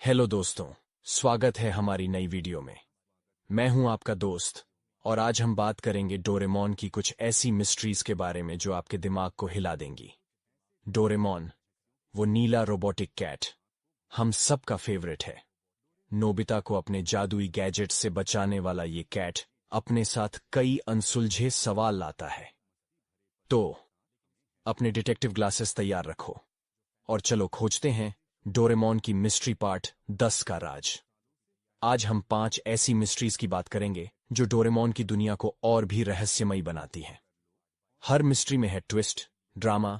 Hello दोस्तों, स्वागत है हमारी नई वीडियो में। मैं हूं आपका दोस्त और आज हम बात करेंगे डोरेमोन की कुछ ऐसी मिस्ट्रीज के बारे में जो आपके दिमाग को हिला देंगी। डोरेमोन, वो नीला रोबोटिक कैट, हम सबका फेवरेट है। नोबिता को अपने जादुई गैजेट से बचाने वाला ये कैट अपने साथ कई अनसुलझे सवाल लाता है। तो अपने डिटेक्टिव ग्लासेस तैयार रखो और चलो खोजते हैं डोरेमोन की मिस्ट्री पार्ट 10 का राज। आज हम 5 ऐसी मिस्ट्रीज की बात करेंगे जो डोरेमोन की दुनिया को और भी रहस्यमयी बनाती हैं। हर मिस्ट्री में है ट्विस्ट, ड्रामा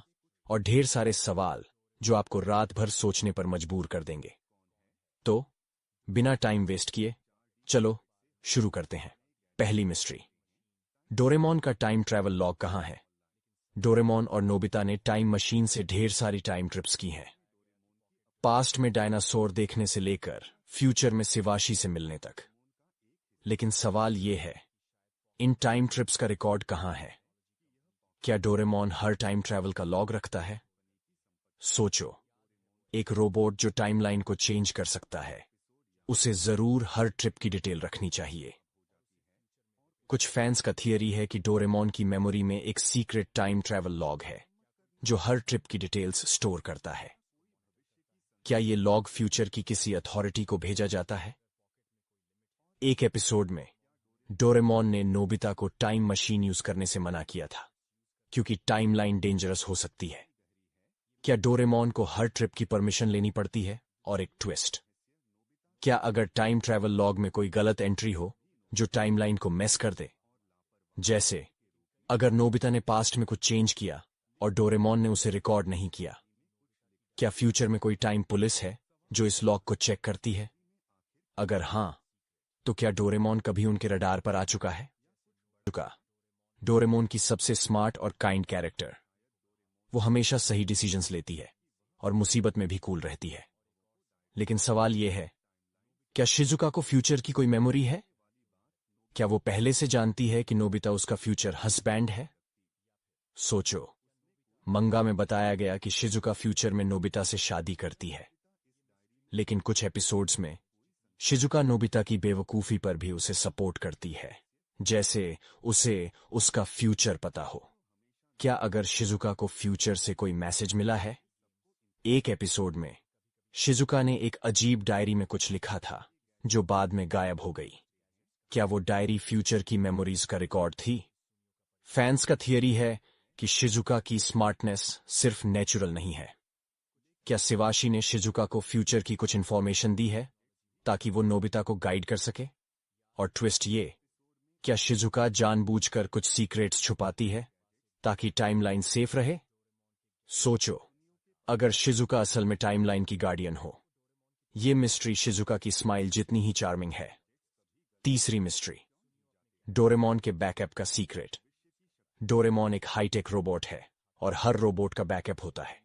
और ढेर सारे सवाल जो आपको रात भर सोचने पर मजबूर कर देंगे। तो बिना टाइम वेस्ट किए चलो शुरू करते हैं। पहली मिस्ट्री, डोरेमोन का टाइम ट्रैवल लॉग कहां है? डोरेमोन और नोबिता ने टाइम मशीन से ढेर सारी टाइम ट्रिप्स की हैं। पास्ट में डायनासोर देखने से लेकर फ्यूचर में शिवाशी से मिलने तक। लेकिन सवाल यह है, इन टाइम ट्रिप्स का रिकॉर्ड कहां है? क्या डोरेमोन हर टाइम ट्रैवल का लॉग रखता है? सोचो, एक रोबोट जो टाइमलाइन को चेंज कर सकता है, उसे जरूर हर ट्रिप की डिटेल रखनी चाहिए। कुछ फैंस का थियरी है कि डोरेमोन की मेमोरी में एक सीक्रेट टाइम ट्रैवल लॉग है जो हर ट्रिप की डिटेल्स स्टोर करता है। क्या ये लॉग फ्यूचर की किसी अथॉरिटी को भेजा जाता है? एक एपिसोड में डोरेमोन ने नोबिता को टाइम मशीन यूज करने से मना किया था क्योंकि टाइमलाइन डेंजरस हो सकती है। क्या डोरेमोन को हर ट्रिप की परमिशन लेनी पड़ती है? और एक ट्विस्ट, क्या अगर टाइम ट्रैवल लॉग में कोई गलत एंट्री हो जो टाइमलाइन को मेस कर दे? जैसे अगर नोबिता ने पास्ट में कुछ चेंज किया और डोरेमोन ने उसे रिकॉर्ड नहीं किया, क्या फ्यूचर में कोई टाइम पुलिस है जो इस लॉग को चेक करती है? अगर हां, तो क्या डोरेमोन कभी उनके रडार पर आ चुका है? डोरेमोन की सबसे स्मार्ट और काइंड कैरेक्टर, वो हमेशा सही डिसीजंस लेती है और मुसीबत में भी कूल रहती है। लेकिन सवाल यह है, क्या शिजुका को फ्यूचर की कोई मेमोरी है? क्या वो पहले से जानती है कि नोबिता उसका फ्यूचर हस्बैंड है? सोचो, मंगा में बताया गया कि शिजुका फ्यूचर में नोबिता से शादी करती है, लेकिन कुछ एपिसोड्स में शिजुका नोबिता की बेवकूफी पर भी उसे सपोर्ट करती है, जैसे उसे उसका फ्यूचर पता हो। क्या अगर शिजुका को फ्यूचर से कोई मैसेज मिला है? एक एपिसोड में शिजुका ने एक अजीब डायरी में कुछ लिखा था जो बाद में गायब हो गई। क्या वो डायरी फ्यूचर की मेमोरीज का रिकॉर्ड थी? फैंस का थियरी है कि शिजुका की स्मार्टनेस सिर्फ नेचुरल नहीं है। क्या शिवाशी ने शिजुका को फ्यूचर की कुछ इंफॉर्मेशन दी है ताकि वो नोबिता को गाइड कर सके? और ट्विस्ट ये, क्या शिजुका जानबूझकर कुछ सीक्रेट्स छुपाती है ताकि टाइमलाइन सेफ रहे? सोचो, अगर शिजुका असल में टाइमलाइन की गार्डियन हो। ये मिस्ट्री शिजुका की स्माइल जितनी ही चार्मिंग है। तीसरी मिस्ट्री, डोरेमोन के बैकअप का सीक्रेट। डोरेमोन एक हाईटेक रोबोट है और हर रोबोट का बैकअप होता है।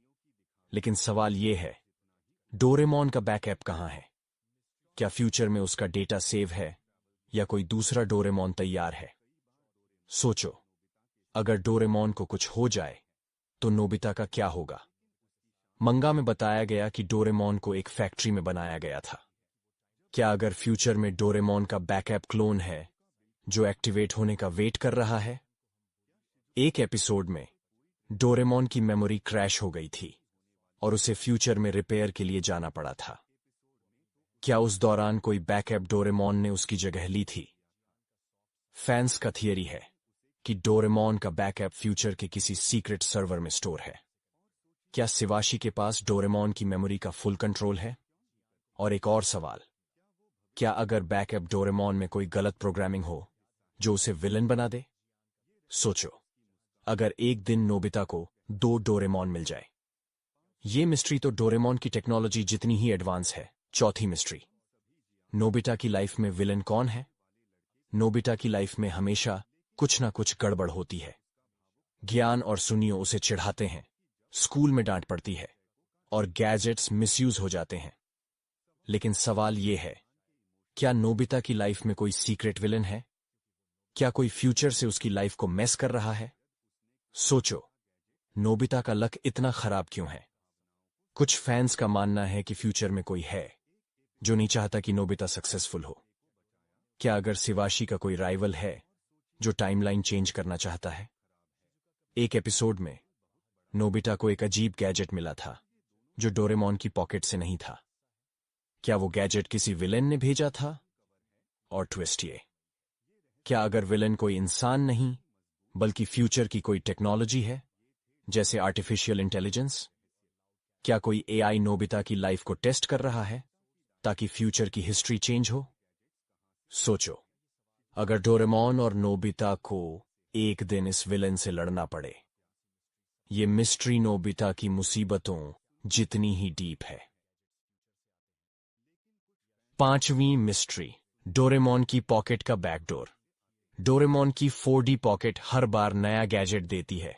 लेकिन सवाल यह है, डोरेमोन का बैकअप कहां है? क्या फ्यूचर में उसका डेटा सेव है या कोई दूसरा डोरेमोन तैयार है? सोचो, अगर डोरेमोन को कुछ हो जाए तो नोबिता का क्या होगा? मंगा में बताया गया कि डोरेमोन को एक फैक्ट्री में बनाया गया था। क्या अगर फ्यूचर में डोरेमोन का बैकअप क्लोन है जो एक्टिवेट होने का वेट कर रहा है? एक एपिसोड में डोरेमोन की मेमोरी क्रैश हो गई थी और उसे फ्यूचर में रिपेयर के लिए जाना पड़ा था। क्या उस दौरान कोई बैकअप डोरेमोन ने उसकी जगह ली थी? फैंस का थियरी है कि डोरेमोन का बैकअप फ्यूचर के किसी सीक्रेट सर्वर में स्टोर है। क्या शिवाशी के पास डोरेमोन की मेमोरी का फुल कंट्रोल है? और एक और सवाल, क्या अगर बैकअप डोरेमोन में कोई गलत प्रोग्रामिंग हो जो उसे विलन बना दे? सोचो, अगर एक दिन नोबिता को 2 डोरेमोन मिल जाए। ये मिस्ट्री तो डोरेमोन की टेक्नोलॉजी जितनी ही एडवांस है। चौथी मिस्ट्री, नोबिता की लाइफ में विलन कौन है? नोबिता की लाइफ में हमेशा कुछ ना कुछ गड़बड़ होती है। ज्ञान और सुनियो उसे चिढ़ाते हैं, स्कूल में डांट पड़ती है और गैजेट्स मिसयूज हो जाते हैं। लेकिन सवाल यह है, क्या नोबिता की लाइफ में कोई सीक्रेट विलन है? क्या कोई फ्यूचर से उसकी लाइफ को मेस कर रहा है? सोचो, नोबिता का लक इतना खराब क्यों है? कुछ फैंस का मानना है कि फ्यूचर में कोई है जो नहीं चाहता कि नोबिता सक्सेसफुल हो? क्या अगर शिवाशी का कोई राइवल है जो टाइमलाइन चेंज करना चाहता है? एक एपिसोड में नोबिता को एक अजीब गैजेट मिला था जो डोरेमोन की पॉकेट से नहीं था। क्या वो गैजेट किसी विलेन ने भेजा था? और ट्विस्ट ये, क्या अगर विलेन कोई इंसान नहीं बल्कि फ्यूचर की कोई टेक्नोलॉजी है, जैसे आर्टिफिशियल इंटेलिजेंस? क्या कोई एआई नोबिता की लाइफ को टेस्ट कर रहा है ताकि फ्यूचर की हिस्ट्री चेंज हो? सोचो, अगर डोरेमोन और नोबिता को एक दिन इस विलेन से लड़ना पड़े। ये मिस्ट्री नोबिता की मुसीबतों जितनी ही डीप है। 5वीं मिस्ट्री, डोरेमोन की पॉकेट का बैकडोर। डोरेमोन की 4D पॉकेट हर बार नया गैजेट देती है,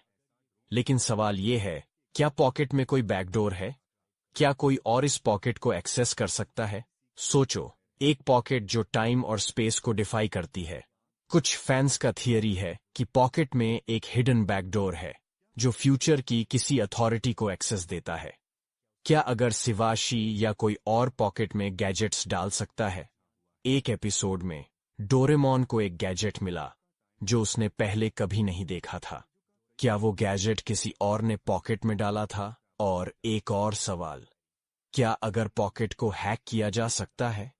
लेकिन सवाल यह है, क्या पॉकेट में कोई बैकडोर है? क्या कोई और इस पॉकेट को एक्सेस कर सकता है? सोचो, एक पॉकेट जो टाइम और स्पेस को डिफाई करती है। कुछ फैंस का थियरी है कि पॉकेट में एक हिडन बैकडोर है जो फ्यूचर की किसी अथॉरिटी को एक्सेस देता है। क्या अगर शिवाशी या कोई और पॉकेट में गैजेट्स डाल सकता है? एक एपिसोड में डोरेमोन को एक गैजेट मिला जो उसने पहले कभी नहीं देखा था। क्या वो गैजेट किसी और ने पॉकेट में डाला था? और एक और सवाल, क्या अगर पॉकेट को हैक किया जा सकता है?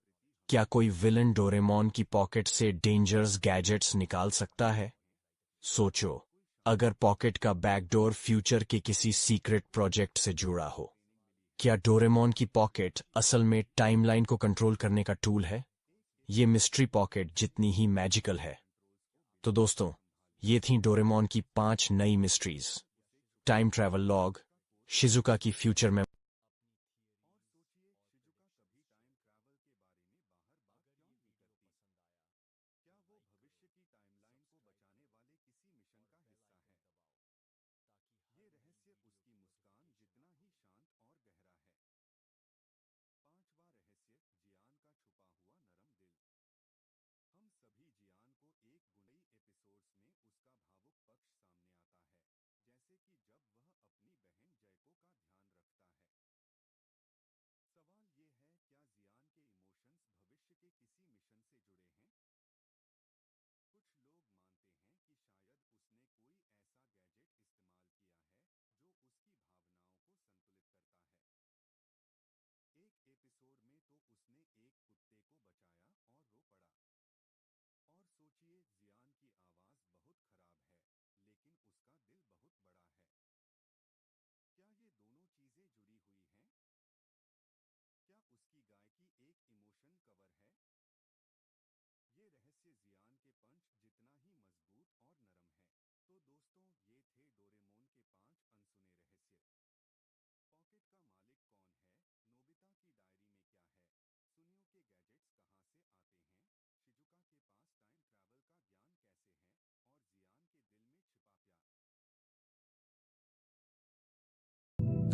क्या कोई विलन डोरेमोन की पॉकेट से डेंजरस गैजेट्स निकाल सकता है? सोचो, अगर पॉकेट का बैकडोर फ्यूचर के किसी सीक्रेट प्रोजेक्ट से जुड़ा हो। क्या डोरेमोन की पॉकेट असल में टाइमलाइन को कंट्रोल करने का टूल है? ये मिस्ट्री पॉकेट जितनी ही मैजिकल है। तो दोस्तों, ये थी डोरेमोन की 5 नई mysteries. Time travel log, Shizuka की फ्यूचर में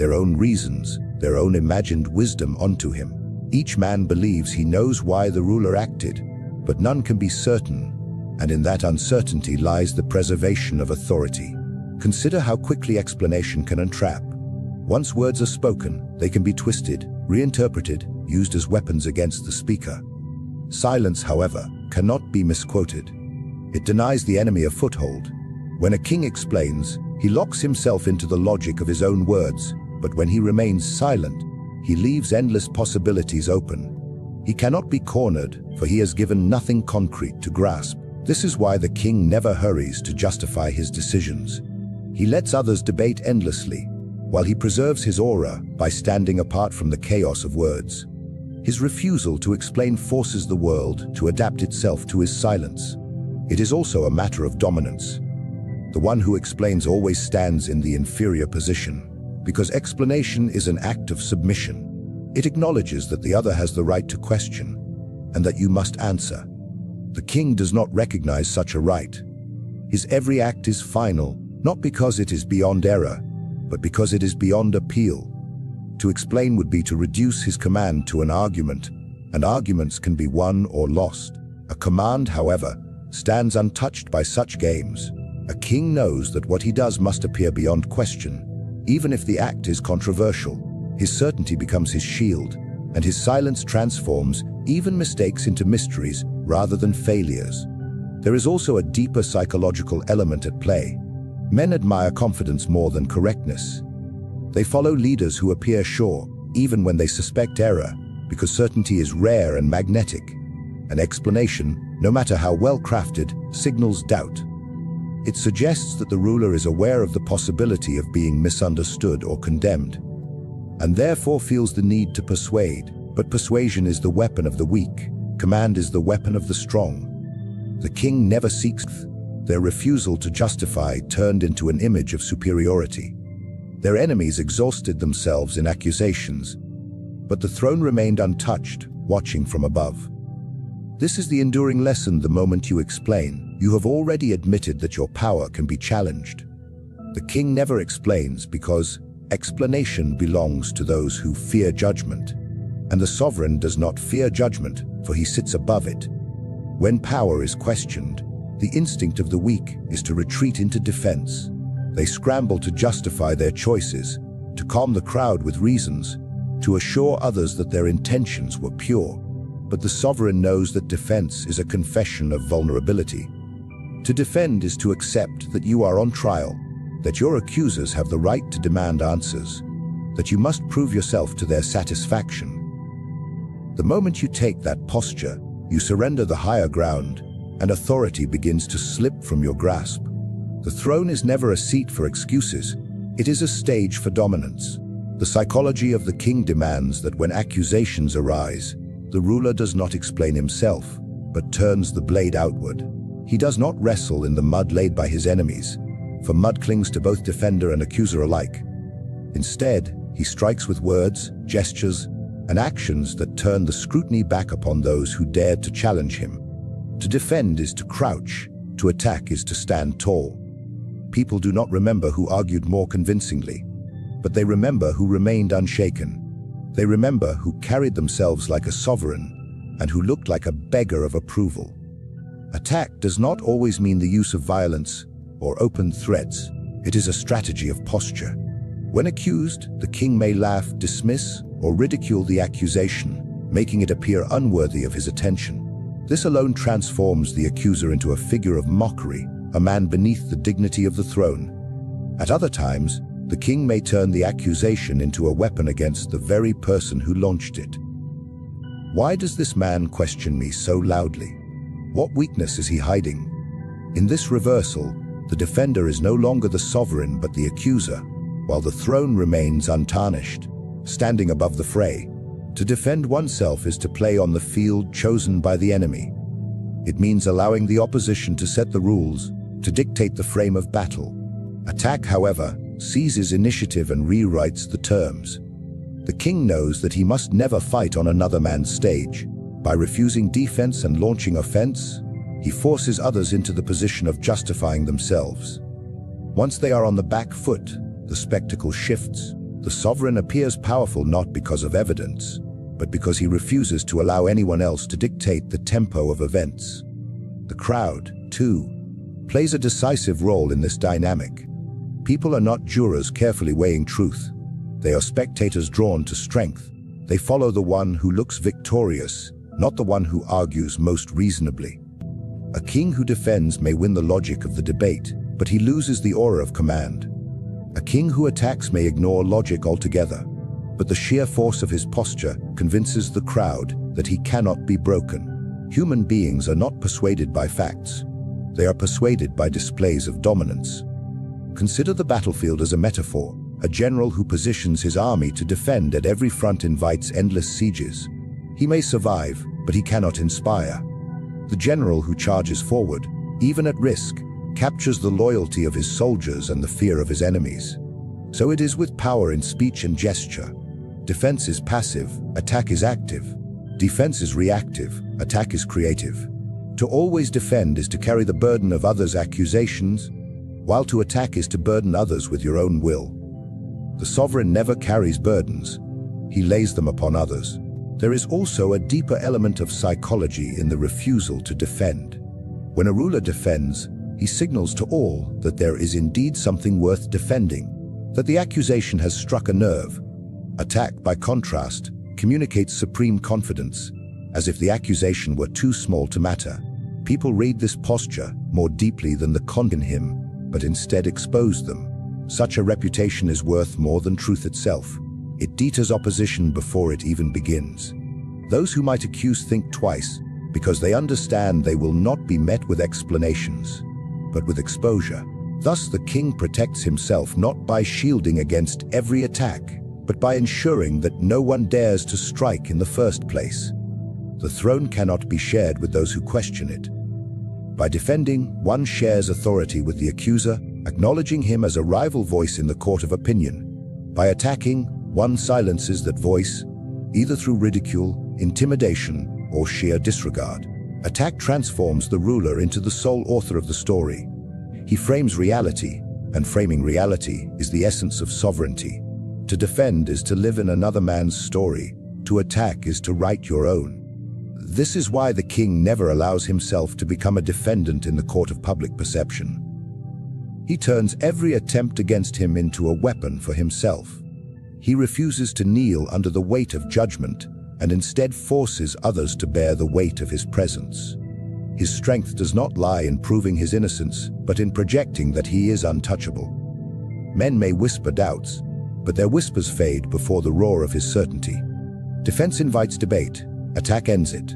their own reasons, their own imagined wisdom onto him. Each man believes he knows why the ruler acted, but none can be certain, and in that uncertainty lies the preservation of authority. Consider how quickly explanation can entrap. Once words are spoken, they can be twisted, reinterpreted, used as weapons against the speaker. Silence, however, cannot be misquoted. It denies the enemy a foothold. When a king explains, he locks himself into the logic of his own words, but when he remains silent, he leaves endless possibilities open. He cannot be cornered, for he has given nothing concrete to grasp. This is why the king never hurries to justify his decisions. He lets others debate endlessly, while he preserves his aura by standing apart from the chaos of words. His refusal to explain forces the world to adapt itself to his silence. It is also a matter of dominance. The one who explains always stands in the inferior position, because explanation is an act of submission. It acknowledges that the other has the right to question, and that you must answer. The king does not recognize such a right. His every act is final, not because it is beyond error, but because it is beyond appeal. To explain would be to reduce his command to an argument, and arguments can be won or lost. A command, however, stands untouched by such games. A king knows that what he does must appear beyond question. Even if the act is controversial, his certainty becomes his shield. and his silence transforms even mistakes into mysteries rather than failures. There is also a deeper psychological element at play. Men admire confidence more than correctness. They follow leaders who appear sure, even when they suspect error, because certainty is rare and magnetic. An explanation, no matter how well crafted, signals doubt. It suggests that the ruler is aware of the possibility of being misunderstood or condemned, and therefore feels the need to persuade. But persuasion is the weapon of the weak. Command is the weapon of the strong. The king never seeks. Their refusal to justify turned into an image of superiority. Their enemies exhausted themselves in accusations, but the throne remained untouched, watching from above. This is the enduring lesson. The moment you explain, you have already admitted that your power can be challenged. The king never explains because explanation belongs to those who fear judgment, and the sovereign does not fear judgment, for he sits above it. When power is questioned, the instinct of the weak is to retreat into defense. They scramble to justify their choices, to calm the crowd with reasons, to assure others that their intentions were pure. But the sovereign knows that defense is a confession of vulnerability. To defend is to accept that you are on trial, that your accusers have the right to demand answers, that you must prove yourself to their satisfaction. The moment you take that posture, you surrender the higher ground, and authority begins to slip from your grasp. The throne is never a seat for excuses, it is a stage for dominance. The psychology of the king demands that when accusations arise, the ruler does not explain himself, but turns the blade outward. He does not wrestle in the mud laid by his enemies, for mud clings to both defender and accuser alike. Instead, he strikes with words, gestures, and actions that turn the scrutiny back upon those who dared to challenge him. To defend is to crouch, to attack is to stand tall. People do not remember who argued more convincingly, but they remember who remained unshaken. They remember who carried themselves like a sovereign and who looked like a beggar of approval. Attack does not always mean the use of violence or open threats. It is a strategy of posture. When accused, the king may laugh, dismiss, or ridicule the accusation, making it appear unworthy of his attention. This alone transforms the accuser into a figure of mockery, a man beneath the dignity of the throne. At other times, the king may turn the accusation into a weapon against the very person who launched it. Why does this man question me so loudly? What weakness is he hiding? In this reversal, the defender is no longer the sovereign but the accuser, while the throne remains untarnished, standing above the fray. To defend oneself is to play on the field chosen by the enemy. It means allowing the opposition to set the rules, to dictate the frame of battle. Attack, however, seizes initiative and rewrites the terms. The king knows that he must never fight on another man's stage. By refusing defense and launching offense, he forces others into the position of justifying themselves. Once they are on the back foot, the spectacle shifts. The sovereign appears powerful not because of evidence, but because he refuses to allow anyone else to dictate the tempo of events. The crowd, too, plays a decisive role in this dynamic. People are not jurors carefully weighing truth. They are spectators drawn to strength. They follow the one who looks victorious, not the one who argues most reasonably. A king who defends may win the logic of the debate, but he loses the aura of command. A king who attacks may ignore logic altogether, but the sheer force of his posture convinces the crowd that he cannot be broken. Human beings are not persuaded by facts. They are persuaded by displays of dominance. Consider the battlefield as a metaphor. A general who positions his army to defend at every front invites endless sieges. He may survive, but he cannot inspire. The general who charges forward, even at risk, captures the loyalty of his soldiers and the fear of his enemies. So it is with power in speech and gesture. Defense is passive, attack is active. Defense is reactive, attack is creative. To always defend is to carry the burden of others' accusations, while to attack is to burden others with your own will. The sovereign never carries burdens, he lays them upon others. There is also a deeper element of psychology in the refusal to defend. When a ruler defends, he signals to all that there is indeed something worth defending, that the accusation has struck a nerve. Attack, by contrast, communicates supreme confidence, as if the accusation were too small to matter. People read this posture more deeply than the content in him, but instead expose them. Such a reputation is worth more than truth itself. It deters opposition before it even begins. Those who might accuse think twice, because they understand they will not be met with explanations, but with exposure. Thus the king protects himself not by shielding against every attack, but by ensuring that no one dares to strike in the first place. The throne cannot be shared with those who question it. By defending, one shares authority with the accuser, acknowledging him as a rival voice in the court of opinion. By attacking, one silences that voice, either through ridicule, intimidation, or sheer disregard. Attack transforms the ruler into the sole author of the story. He frames reality, and framing reality is the essence of sovereignty. To defend is to live in another man's story. To attack is to write your own. This is why the king never allows himself to become a defendant in the court of public perception. He turns every attempt against him into a weapon for himself. He refuses to kneel under the weight of judgment and instead forces others to bear the weight of his presence. His strength does not lie in proving his innocence, but in projecting that he is untouchable. Men may whisper doubts, but their whispers fade before the roar of his certainty. Defense invites debate, attack ends it.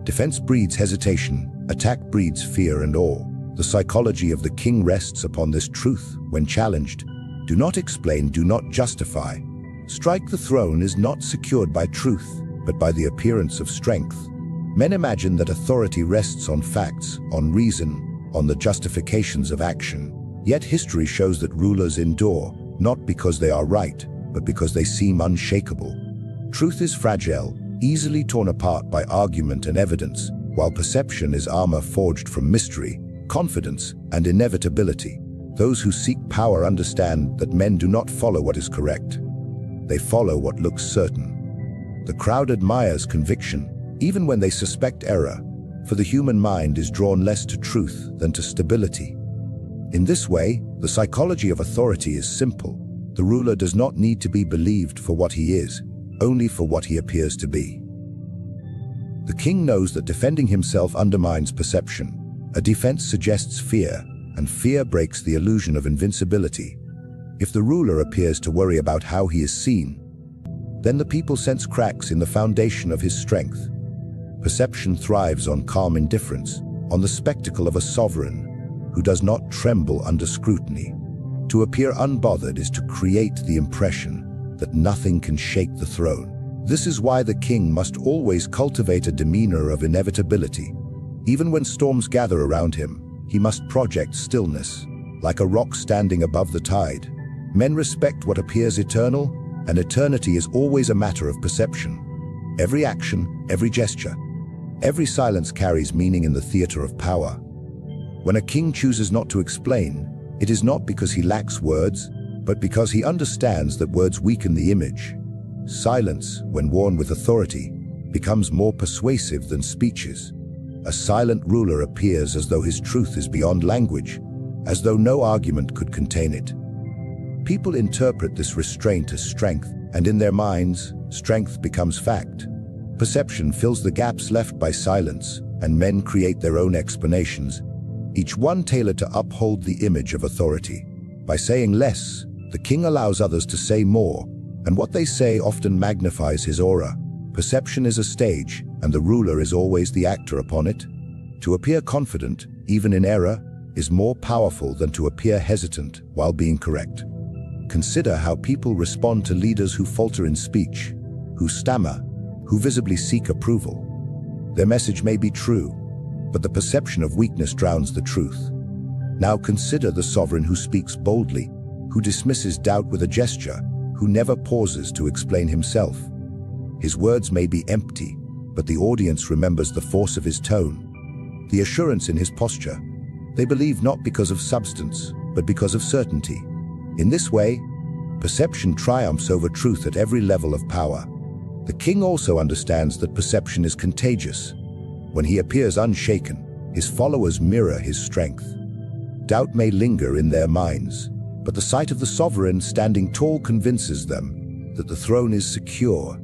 Defense breeds hesitation, attack breeds fear and awe. The psychology of the king rests upon this truth when challenged. Do not explain, do not justify. Strike the throne is not secured by truth, but by the appearance of strength. Men imagine that authority rests on facts, on reason, on the justifications of action. Yet history shows that rulers endure, not because they are right, but because they seem unshakable. Truth is fragile, easily torn apart by argument and evidence, while perception is armor forged from mystery, confidence, and inevitability. Those who seek power understand that men do not follow what is correct. They follow what looks certain. The crowd admires conviction, even when they suspect error, for the human mind is drawn less to truth than to stability. In this way, the psychology of authority is simple. The ruler does not need to be believed for what he is, only for what he appears to be. The king knows that defending himself undermines perception. A defense suggests fear, and fear breaks the illusion of invincibility. If the ruler appears to worry about how he is seen, then the people sense cracks in the foundation of his strength. Perception thrives on calm indifference, on the spectacle of a sovereign who does not tremble under scrutiny. To appear unbothered is to create the impression that nothing can shake the throne. This is why the king must always cultivate a demeanor of inevitability. Even when storms gather around him, he must project stillness, like a rock standing above the tide. Men respect what appears eternal, and eternity is always a matter of perception. Every action, every gesture, every silence carries meaning in the theater of power. When a king chooses not to explain, it is not because he lacks words, but because he understands that words weaken the image. Silence, when worn with authority, becomes more persuasive than speeches. A silent ruler appears as though his truth is beyond language, as though no argument could contain it. People interpret this restraint as strength, and in their minds, strength becomes fact. Perception fills the gaps left by silence, and men create their own explanations, each one tailored to uphold the image of authority. By saying less, the king allows others to say more, and what they say often magnifies his aura. Perception is a stage, and the ruler is always the actor upon it. To appear confident, even in error, is more powerful than to appear hesitant while being correct. Consider how people respond to leaders who falter in speech, who stammer, who visibly seek approval. Their message may be true, but the perception of weakness drowns the truth. Now consider the sovereign who speaks boldly, who dismisses doubt with a gesture, who never pauses to explain himself. His words may be empty, but the audience remembers the force of his tone, the assurance in his posture. They believe not because of substance, but because of certainty. In this way, perception triumphs over truth at every level of power. The king also understands that perception is contagious. When he appears unshaken, his followers mirror his strength. Doubt may linger in their minds, but the sight of the sovereign standing tall convinces them that the throne is secure.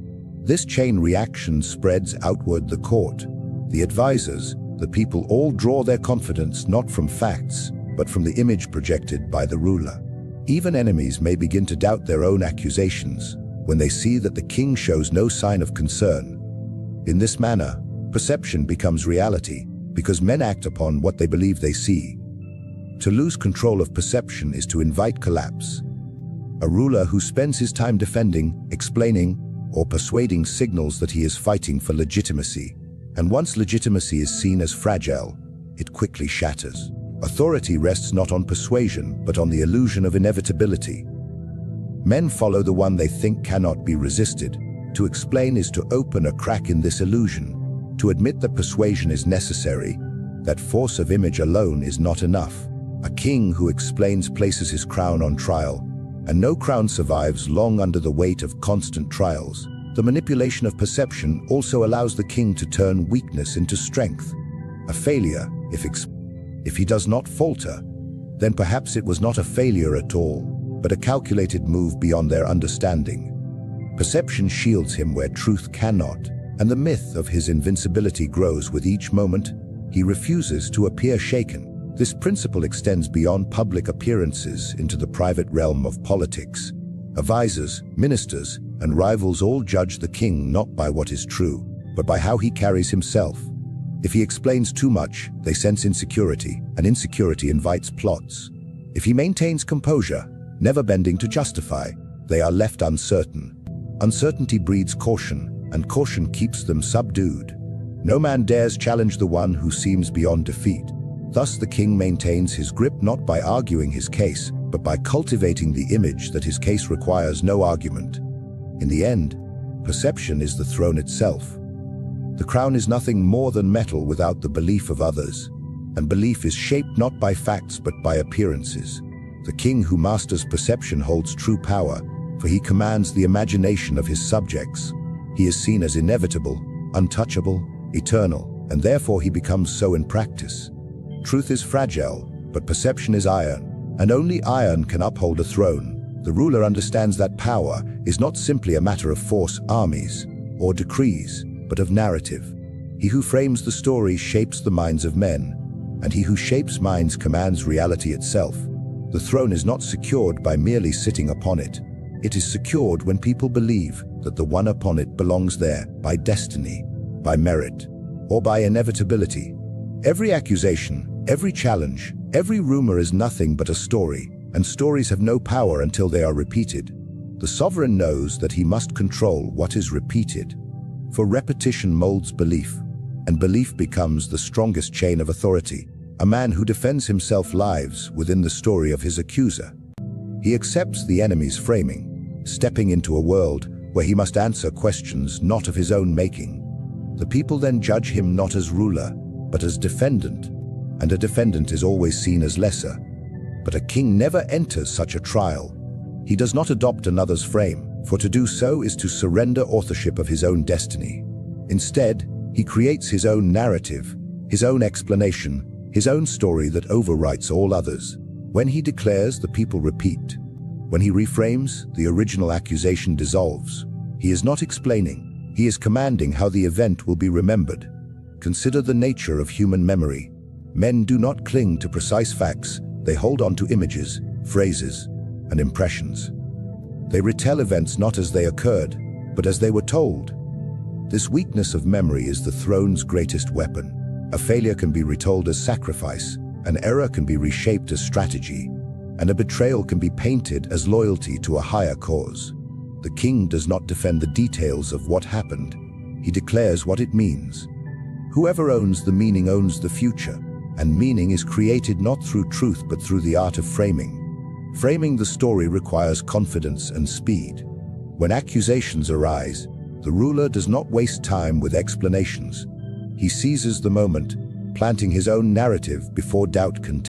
This chain reaction spreads outward the court. The advisors, the people all draw their confidence not from facts, but from the image projected by the ruler. Even enemies may begin to doubt their own accusations when they see that the king shows no sign of concern. In this manner, perception becomes reality, because men act upon what they believe they see. To lose control of perception is to invite collapse. A ruler who spends his time defending, explaining, or persuading signals that he is fighting for legitimacy. And once legitimacy is seen as fragile, it quickly shatters. Authority rests not on persuasion, but on the illusion of inevitability. Men follow the one they think cannot be resisted. To explain is to open a crack in this illusion. To admit that persuasion is necessary, that force of image alone is not enough. A king who explains places his crown on trial, and no crown survives long under the weight of constant trials. The manipulation of perception also allows the king to turn weakness into strength. A failure, if he does not falter, then perhaps it was not a failure at all, but a calculated move beyond their understanding. Perception shields him where truth cannot, and the myth of his invincibility grows with each moment. He refuses to appear shaken. This principle extends beyond public appearances into the private realm of politics. Advisors, ministers, and rivals all judge the king not by what is true, but by how he carries himself. If he explains too much, they sense insecurity, and insecurity invites plots. If he maintains composure, never bending to justify, they are left uncertain. Uncertainty breeds caution, and caution keeps them subdued. No man dares challenge the one who seems beyond defeat. Thus the king maintains his grip not by arguing his case, but by cultivating the image that his case requires no argument. In the end, perception is the throne itself. The crown is nothing more than metal without the belief of others, and belief is shaped not by facts but by appearances. The king who masters perception holds true power, for he commands the imagination of his subjects. He is seen as inevitable, untouchable, eternal, and therefore he becomes so in practice. Truth is fragile, but perception is iron, and only iron can uphold a throne. The ruler understands that power is not simply a matter of force, armies, or decrees, but of narrative. He who frames the story shapes the minds of men, and he who shapes minds commands reality itself. The throne is not secured by merely sitting upon it. It is secured when people believe that the one upon it belongs there by destiny, by merit, or by inevitability. Every accusation, every challenge, every rumor is nothing but a story, and stories have no power until they are repeated. The sovereign knows that he must control what is repeated, for repetition molds belief, and belief becomes the strongest chain of authority. A man who defends himself lives within the story of his accuser. He accepts the enemy's framing, stepping into a world where he must answer questions not of his own making. The people then judge him not as ruler, but as defendant, and a defendant is always seen as lesser. But a king never enters such a trial. He does not adopt another's frame, for to do so is to surrender authorship of his own destiny. Instead, he creates his own narrative, his own explanation, his own story that overwrites all others. When he declares, the people repeat. When he reframes, the original accusation dissolves. He is not explaining, he is commanding how the event will be remembered. Consider the nature of human memory. Men do not cling to precise facts, they hold on to images, phrases, and impressions. They retell events not as they occurred, but as they were told. This weakness of memory is the throne's greatest weapon. A failure can be retold as sacrifice, an error can be reshaped as strategy, and a betrayal can be painted as loyalty to a higher cause. The king does not defend the details of what happened, he declares what it means. Whoever owns the meaning owns the future, and meaning is created not through truth but through the art of framing. Framing the story requires confidence and speed. When accusations arise, the ruler does not waste time with explanations. He seizes the moment, planting his own narrative before doubt can